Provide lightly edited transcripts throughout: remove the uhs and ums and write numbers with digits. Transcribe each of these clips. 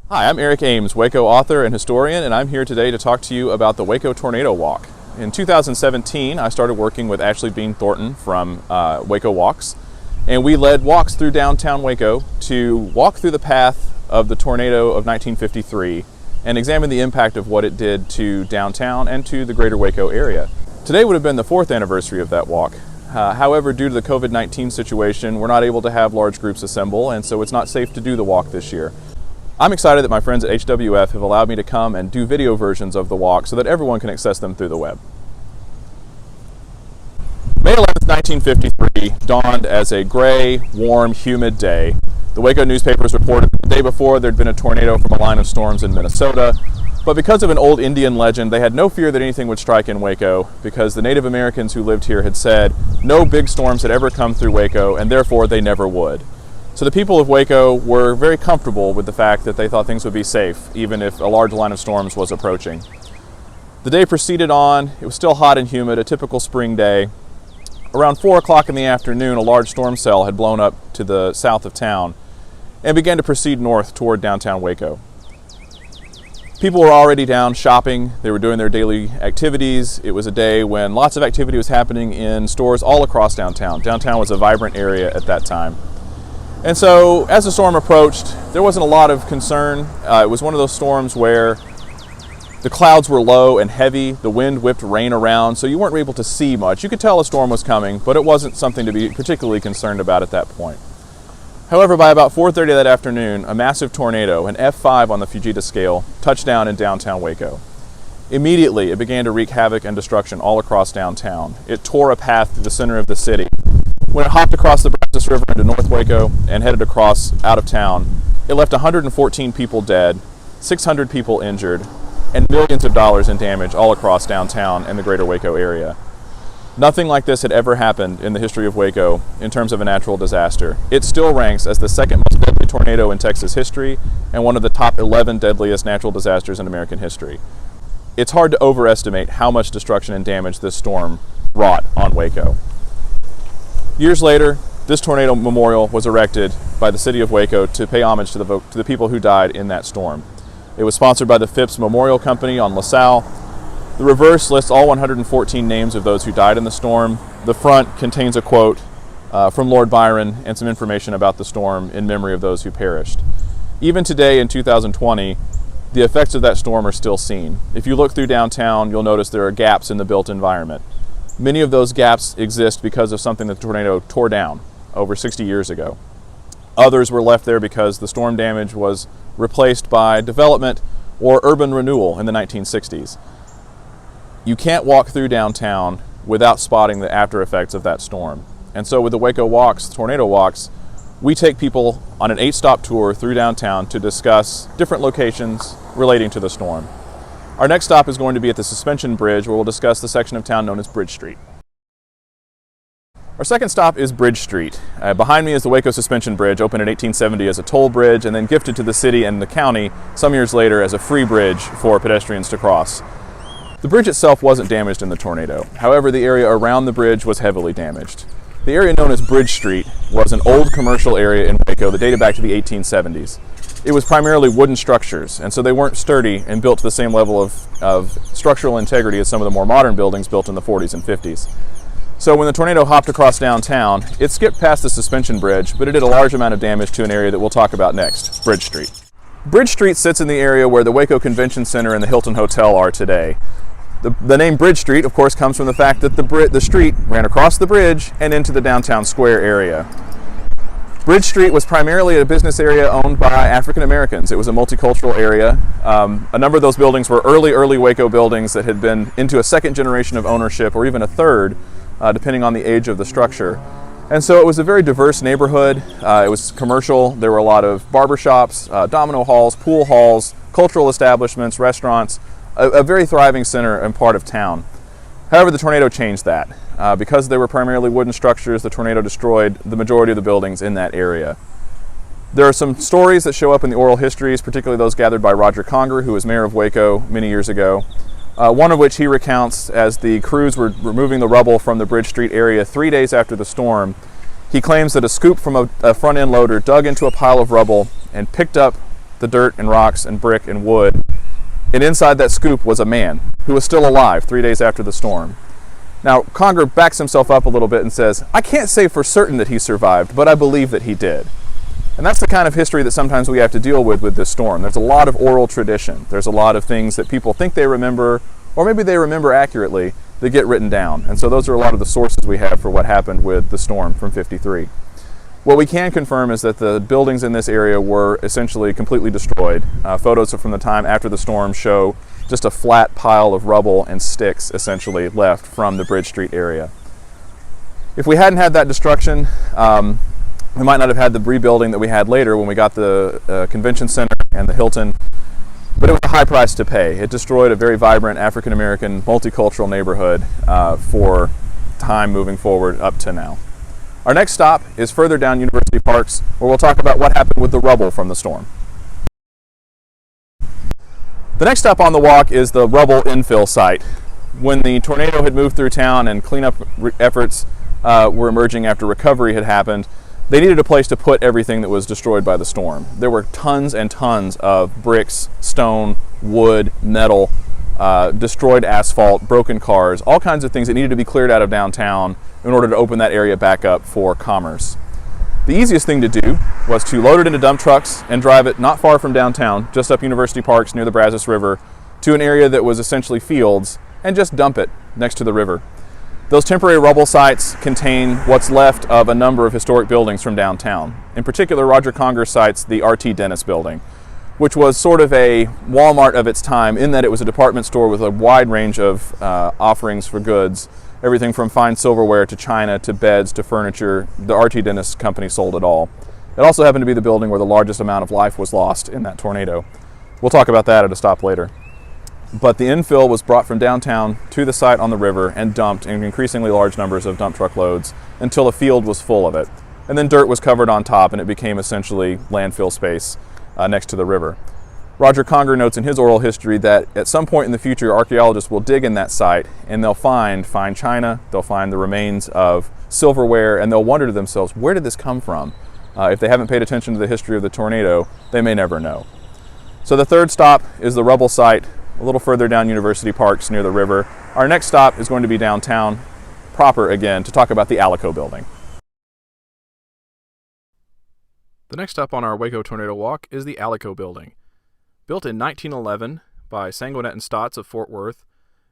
Hi, I'm Eric Ames, Waco author and historian, and I'm here today to talk to you about the Waco Tornado Walk. In 2017, I started working with Ashley Bean Thornton from Waco Walks, and we led walks through downtown Waco to walk through the path of the tornado of 1953 and examine the impact of what it did to downtown and to the greater Waco area. Today would have been the 4th anniversary of that walk. However, due to the COVID-19 situation, we're not able to have large groups assemble, and so it's not safe to do the walk this year. I'm excited that my friends at HWF have allowed me to come and do video versions of the walk so that everyone can access them through the web. May 11th, 1953 dawned as a gray, warm, humid day. The Waco newspapers reported the day before there'd been a tornado from a line of storms in Minnesota, but because of an old Indian legend, they had no fear that anything would strike in Waco because the Native Americans who lived here had said no big storms had ever come through Waco and therefore they never would. So the people of Waco were very comfortable with the fact that they thought things would be safe, even if a large line of storms was approaching. The day proceeded on. It was still hot and humid, a typical spring day. Around 4 o'clock in the afternoon, a large storm cell had blown up to the south of town and began to proceed north toward downtown Waco. People were already down shopping. They were doing their daily activities. It was a day when lots of activity was happening in stores all across downtown. Downtown was a vibrant area at that time. And so as the storm approached, there wasn't a lot of concern. It was one of those storms where the clouds were low and heavy, the wind whipped rain around, so you weren't able to see much. You could tell a storm was coming, but it wasn't something to be particularly concerned about at that point. However, by about 4:30 that afternoon, a massive tornado, an F5 on the Fujita scale, touched down in downtown Waco. Immediately, it began to wreak havoc and destruction all across downtown. It tore a path through the center of the city. When it hopped across the Brazos River into North Waco and headed across out of town, it left 114 people dead, 600 people injured, and millions of dollars in damage all across downtown and the greater Waco area. Nothing like this had ever happened in the history of Waco in terms of a natural disaster. It still ranks as the second most deadly tornado in Texas history and one of the top 11 deadliest natural disasters in American history. It's hard to overestimate how much destruction and damage this storm wrought on Waco. Years later, this tornado memorial was erected by the city of Waco to pay homage to the people who died in that storm. It was sponsored by the Phipps Memorial Company on LaSalle. The reverse lists all 114 names of those who died in the storm. The front contains a quote from Lord Byron and some information about the storm in memory of those who perished. Even today in 2020, the effects of that storm are still seen. If you look through downtown, you'll notice there are gaps in the built environment. Many of those gaps exist because of something that the tornado tore down over 60 years ago. Others were left there because the storm damage was replaced by development or urban renewal in the 1960s. You can't walk through downtown without spotting the after effects of that storm. And so with the Waco Walks, Tornado Walks, we take people on an 8-stop tour through downtown to discuss different locations relating to the storm. Our next stop is going to be at the Suspension Bridge, where we'll discuss the section of town known as Bridge Street. Our second stop is Bridge Street. Behind me is the Waco Suspension Bridge, opened in 1870 as a toll bridge and then gifted to the city and the county some years later as a free bridge for pedestrians to cross. The bridge itself wasn't damaged in the tornado. However, the area around the bridge was heavily damaged. The area known as Bridge Street was an old commercial area in Waco that dated back to the 1870s. It was primarily wooden structures, and so they weren't sturdy and built to the same level of structural integrity as some of the more modern buildings built in the 40s and 50s. So when the tornado hopped across downtown, it skipped past the suspension bridge, but it did a large amount of damage to an area that we'll talk about next, Bridge Street. Bridge Street sits in the area where the Waco Convention Center and the Hilton Hotel are today. The name Bridge Street, of course, comes from the fact that the street ran across the bridge and into the downtown square area. Bridge Street was primarily a business area owned by African Americans. It was a multicultural area. A number of those buildings were early Waco buildings that had been into a second generation of ownership, or even a third, depending on the age of the structure. And so it was a very diverse neighborhood. It was commercial. There were a lot of barbershops, domino halls, pool halls, cultural establishments, restaurants, a very thriving center and part of town. However, the tornado changed that. Because they were primarily wooden structures, the tornado destroyed the majority of the buildings in that area. There are some stories that show up in the oral histories, particularly those gathered by Roger Conger, who was mayor of Waco many years ago. One of which he recounts as the crews were removing the rubble from the Bridge Street area 3 days after the storm. He claims that a scoop from a front-end loader dug into a pile of rubble and picked up the dirt and rocks and brick and wood, and inside that scoop was a man who was still alive 3 days after the storm. Now, Conger backs himself up a little bit and says, "I can't say for certain that he survived, but I believe that he did." And that's the kind of history that sometimes we have to deal with this storm. There's a lot of oral tradition. There's a lot of things that people think they remember, or maybe they remember accurately, that get written down. And so those are a lot of the sources we have for what happened with the storm from '53. What we can confirm is that the buildings in this area were essentially completely destroyed. Photos from the time after the storm show just a flat pile of rubble and sticks essentially left from the Bridge Street area. If we hadn't had that destruction, we might not have had the rebuilding that we had later when we got the convention center and the Hilton, but it was a high price to pay. It destroyed a very vibrant African-American multicultural neighborhood for time moving forward up to now. Our next stop is further down University Parks, where we'll talk about what happened with the rubble from the storm. The next stop on the walk is the Rubble infill site. When the tornado had moved through town and cleanup efforts were emerging after recovery had happened, they needed a place to put everything that was destroyed by the storm. There were tons and tons of bricks, stone, wood, metal, destroyed asphalt, broken cars, all kinds of things that needed to be cleared out of downtown in order to open that area back up for commerce. The easiest thing to do was to load it into dump trucks and drive it not far from downtown, just up University Parks near the Brazos River, to an area that was essentially fields, and just dump it next to the river. Those temporary rubble sites contain what's left of a number of historic buildings from downtown. In particular, Roger Conger cites the R.T. Dennis building, which was sort of a Walmart of its time in that it was a department store with a wide range of offerings for goods, everything from fine silverware to china to beds to furniture. The R.T. Dennis company sold it all. It also happened to be the building where the largest amount of life was lost in that tornado. We'll talk about that at a stop later. But the infill was brought from downtown to the site on the river and dumped in increasingly large numbers of dump truck loads until a field was full of it. And then dirt was covered on top and it became essentially landfill space next to the river. Roger Conger notes in his oral history that at some point in the future, archaeologists will dig in that site and they'll find fine china, they'll find the remains of silverware, and they'll wonder to themselves, where did this come from? If they haven't paid attention to the history of the tornado, they may never know. So the third stop is the Rubble Site, a little further down University Parks near the river. Our next stop is going to be downtown proper again to talk about the Alico Building. The next stop on our Waco Tornado Walk is the Alico Building. Built in 1911 by Sanguinet and Stotts of Fort Worth,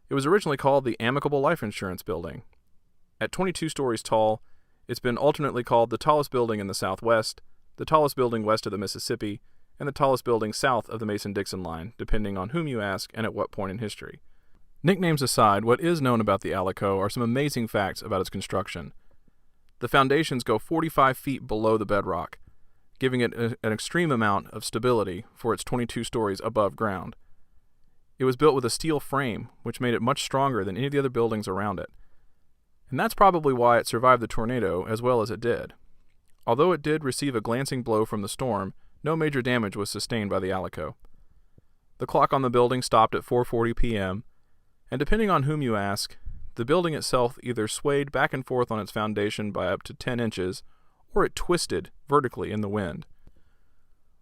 it was originally called the Amicable Life Insurance Building. At 22 stories tall, it's been alternately called the tallest building in the Southwest, the tallest building west of the Mississippi, and the tallest building south of the Mason-Dixon line, depending on whom you ask and at what point in history. Nicknames aside, what is known about the Alico are some amazing facts about its construction. The foundations go 45 feet below the bedrock, giving it an extreme amount of stability for its 22 stories above ground. It was built with a steel frame, which made it much stronger than any of the other buildings around it. And that's probably why it survived the tornado as well as it did. Although it did receive a glancing blow from the storm, no major damage was sustained by the Alico. The clock on the building stopped at 4:40 p.m., and depending on whom you ask, the building itself either swayed back and forth on its foundation by up to 10 inches, or it twisted vertically in the wind.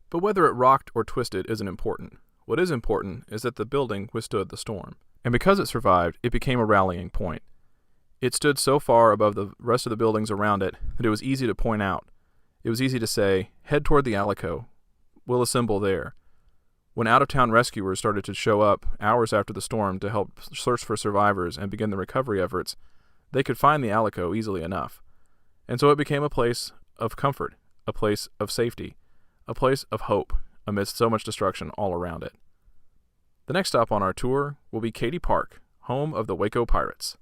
But whether it rocked or twisted isn't important. What is important is that the building withstood the storm. And because it survived, it became a rallying point. It stood so far above the rest of the buildings around it that it was easy to point out. It was easy to say, head toward the Alico. We'll assemble there. When out-of-town rescuers started to show up hours after the storm to help search for survivors and begin the recovery efforts, they could find the Alico easily enough. And so it became a place of comfort, a place of safety, a place of hope amidst so much destruction all around it. The next stop on our tour will be Katy Park, home of the Waco Pirates.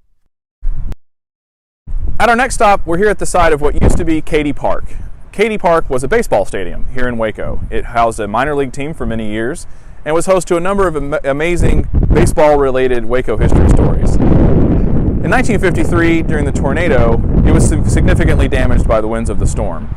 At our next stop, we're here at the site of what used to be Katy Park. Katy Park was a baseball stadium here in Waco. It housed a minor league team for many years and was host to a number of amazing baseball-related Waco history stories. In 1953, during the tornado, it was significantly damaged by the winds of the storm.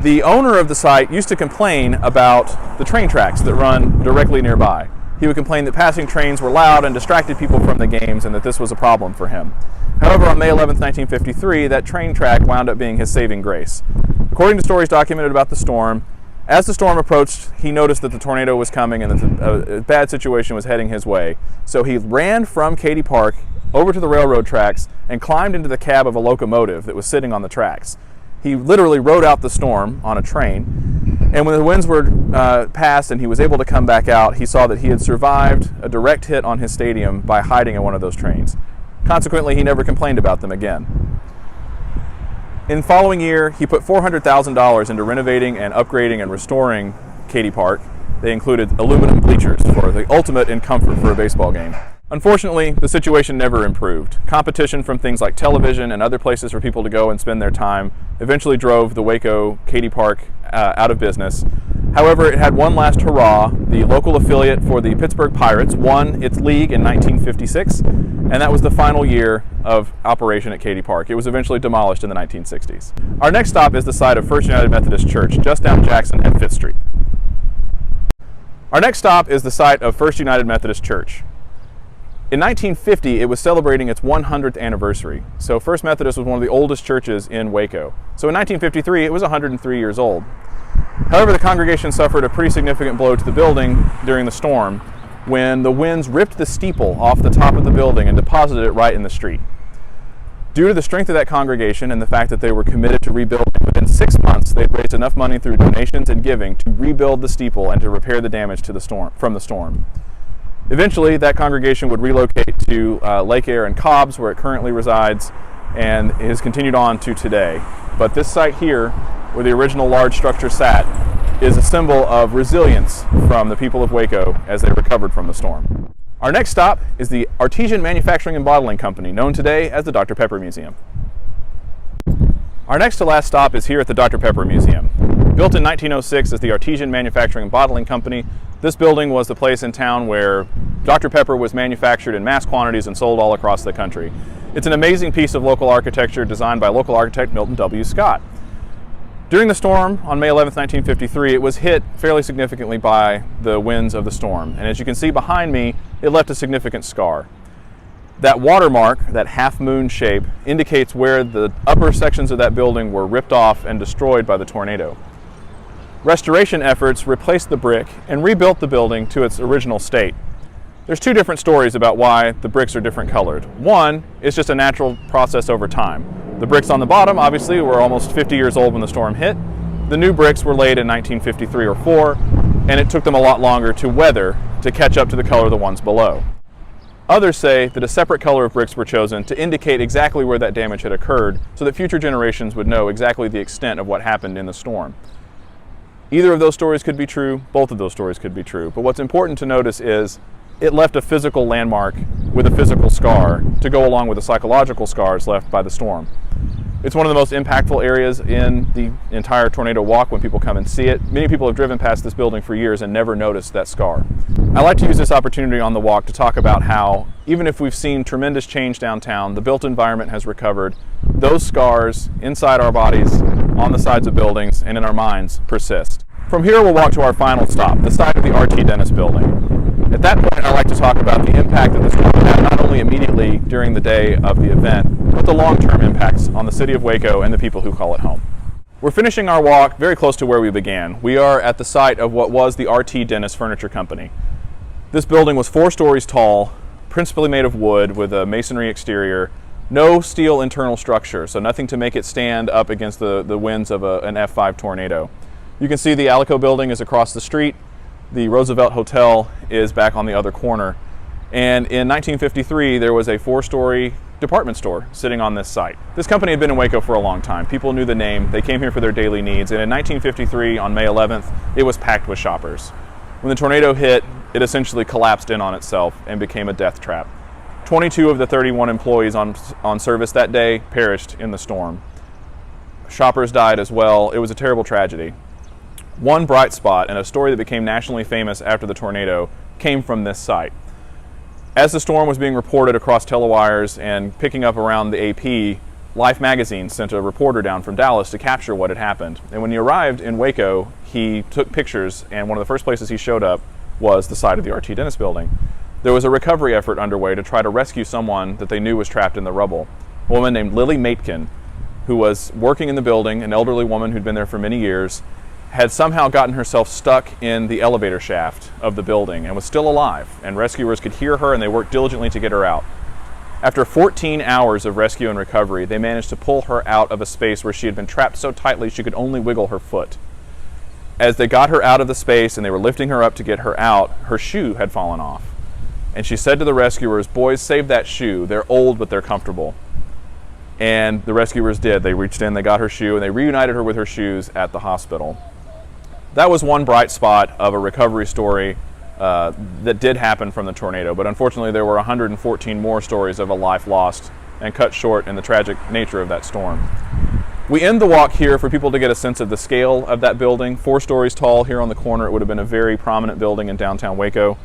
The owner of the site used to complain about the train tracks that run directly nearby. He would complain that passing trains were loud and distracted people from the games and that this was a problem for him. However, on May 11, 1953, that train track wound up being his saving grace. According to stories documented about the storm, As the storm approached, he noticed that the tornado was coming and that a bad situation was heading his way. So he ran from Katy Park over to the railroad tracks and climbed into the cab of a locomotive that was sitting on the tracks. He literally rode out the storm on a train, and when the winds were passed and he was able to come back out, he saw that he had survived a direct hit on his stadium by hiding in one of those trains. Consequently, he never complained about them again. In the following year, he put $400,000 into renovating and upgrading and restoring Katy Park. They included aluminum bleachers for the ultimate in comfort for a baseball game. Unfortunately, the situation never improved. Competition from things like television and other places for people to go and spend their time eventually drove the Waco Katy Park out of business. However, it had one last hurrah. The local affiliate for the Pittsburgh Pirates won its league in 1956, and that was the final year of operation at Katy Park. It was eventually demolished in the 1960s. Our next stop is the site of First United Methodist Church, just down Jackson at 5th Street. Our next stop is the site of First United Methodist Church. In 1950, it was celebrating its 100th anniversary. So First Methodist was one of the oldest churches in Waco. So in 1953, it was 103 years old. However, the congregation suffered a pretty significant blow to the building during the storm when the winds ripped the steeple off the top of the building and deposited it right in the street. Due to the strength of that congregation and the fact that they were committed to rebuilding, within 6 months they'd raised enough money through donations and giving to rebuild the steeple and to repair the damage to the storm from the storm. Eventually, that congregation would relocate to Lake Air and Cobbs, where it currently resides, and has continued on to today. But this site here, where the original large structure sat, is a symbol of resilience from the people of Waco as they recovered from the storm. Our next stop is the Artesian Manufacturing and Bottling Company, known today as the Dr. Pepper Museum. Our next to last stop is here at the Dr. Pepper Museum. Built in 1906 as the Artesian Manufacturing and Bottling Company, this building was the place in town where Dr. Pepper was manufactured in mass quantities and sold all across the country. It's an amazing piece of local architecture designed by local architect Milton W. Scott. During the storm on May 11, 1953, it was hit fairly significantly by the winds of the storm. And as you can see behind me, it left a significant scar. That watermark, that half-moon shape, indicates where the upper sections of that building were ripped off and destroyed by the tornado. Restoration efforts replaced the brick and rebuilt the building to its original state. There's two different stories about why the bricks are different colored. One is just a natural process over time. The bricks on the bottom, obviously, were almost 50 years old when the storm hit. The new bricks were laid in 1953 or 4, and it took them a lot longer to weather to catch up to the color of the ones below. Others say that a separate color of bricks were chosen to indicate exactly where that damage had occurred so that future generations would know exactly the extent of what happened in the storm. Either of those stories could be true, both of those stories could be true, but what's important to notice is it left a physical landmark with a physical scar to go along with the psychological scars left by the storm. It's one of the most impactful areas in the entire tornado walk when people come and see it. Many people have driven past this building for years and never noticed that scar. I like to use this opportunity on the walk to talk about how, even if we've seen tremendous change downtown, the built environment has recovered, those scars inside our bodies, on the sides of buildings, and in our minds persist. From here we'll walk to our final stop, the site of the RT Dennis building. At that point, I'd like to talk about the impact that the storm had not only immediately during the day of the event, but the long-term impacts on the city of Waco and the people who call it home. We're finishing our walk very close to where we began. We are at the site of what was the RT Dennis Furniture Company. This building was 4 stories tall, principally made of wood with a masonry exterior, no steel internal structure, so nothing to make it stand up against the winds of an F5 tornado. You can see the Alico Building is across the street. The Roosevelt Hotel is back on the other corner. And in 1953, there was a 4-story department store sitting on this site. This company had been in Waco for a long time. People knew the name. They came here for their daily needs. And in 1953, on May 11th, it was packed with shoppers. When the tornado hit, it essentially collapsed in on itself and became a death trap. 22 of the 31 employees on service that day perished in the storm. Shoppers died as well. It was a terrible tragedy. One bright spot, and a story that became nationally famous after the tornado, came from this site. As the storm was being reported across telewires and picking up around the AP, Life magazine sent a reporter down from Dallas to capture what had happened. And when he arrived in Waco, he took pictures, and one of the first places he showed up was the site of the RT Dennis building. There was a recovery effort underway to try to rescue someone that they knew was trapped in the rubble. A woman named Lily Maitkin, who was working in the building, an elderly woman who'd been there for many years. had somehow gotten herself stuck in the elevator shaft of the building and was still alive, and rescuers could hear her and they worked diligently to get her out. After 14 hours of rescue and recovery, they managed to pull her out of a space where she had been trapped so tightly she could only wiggle her foot. As they got her out of the space and they were lifting her up to get her out, her shoe had fallen off. And she said to the rescuers, "Boys, save that shoe. They're old, but they're comfortable." And the rescuers did. They reached in, they got her shoe, and they reunited her with her shoes at the hospital. That was one bright spot of a recovery story that did happen from the tornado, but unfortunately there were 114 more stories of a life lost and cut short in the tragic nature of that storm. We end the walk here for people to get a sense of the scale of that building. 4 stories tall here on the corner. It would have been a very prominent building in downtown Waco.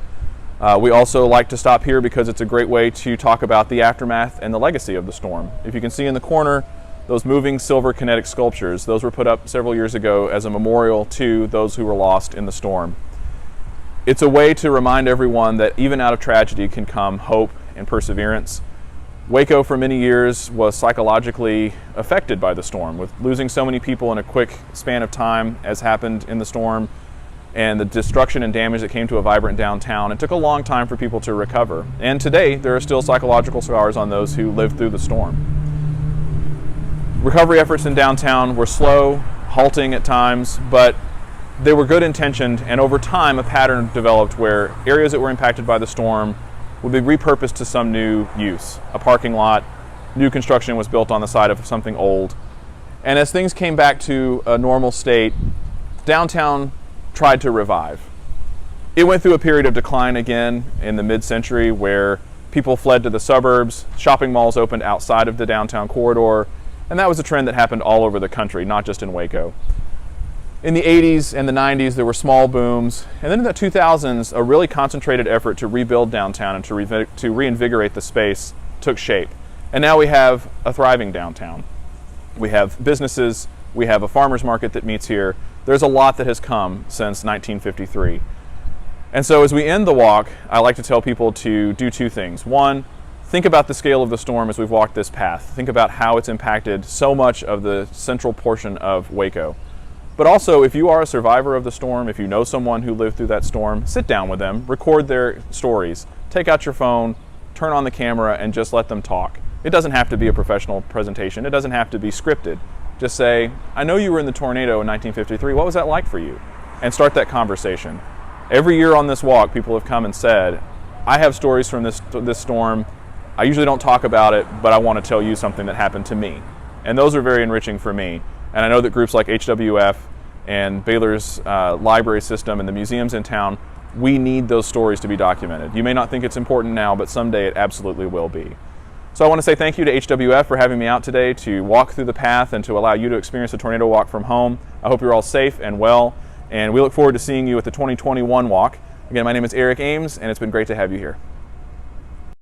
We also like to stop here because it's a great way to talk about the aftermath and the legacy of the storm. If you can see in the corner, those moving silver kinetic sculptures, those were put up several years ago as a memorial to those who were lost in the storm. It's a way to remind everyone that even out of tragedy can come hope and perseverance. Waco for many years was psychologically affected by the storm, with losing so many people in a quick span of time as happened in the storm, and the destruction and damage that came to a vibrant downtown. It took a long time for people to recover. And today, there are still psychological scars on those who lived through the storm. Recovery efforts in downtown were slow, halting at times, but they were good intentioned, and over time a pattern developed where areas that were impacted by the storm would be repurposed to some new use. A parking lot, new construction was built on the side of something old. And as things came back to a normal state, downtown tried to revive. It went through a period of decline again in the mid-century where people fled to the suburbs, shopping malls opened outside of the downtown corridor, and that was a trend that happened all over the country, not just in Waco. In the 80s and the 90s, there were small booms, and then in the 2000s, a really concentrated effort to rebuild downtown and to reinvigorate the space took shape. And now we have a thriving downtown. We have businesses, we have a farmer's market that meets here. There's a lot that has come since 1953. And so as we end the walk, I like to tell people to do 2 things. One, think about the scale of the storm as we've walked this path. Think about how it's impacted so much of the central portion of Waco. But also, if you are a survivor of the storm, if you know someone who lived through that storm, sit down with them, record their stories, take out your phone, turn on the camera, and just let them talk. It doesn't have to be a professional presentation. It doesn't have to be scripted. Just say, "I know you were in the tornado in 1953. What was that like for you?" And start that conversation. Every year on this walk, people have come and said, "I have stories from this storm. I usually don't talk about it, but I want to tell you something that happened to me." And those are very enriching for me. And I know that groups like HWF and Baylor's library system and the museums in town, we need those stories to be documented. You may not think it's important now, but someday it absolutely will be. So I want to say thank you to HWF for having me out today to walk through the path and to allow you to experience the tornado walk from home. I hope you're all safe and well, and we look forward to seeing you at the 2021 walk. Again, my name is Eric Ames, and it's been great to have you here.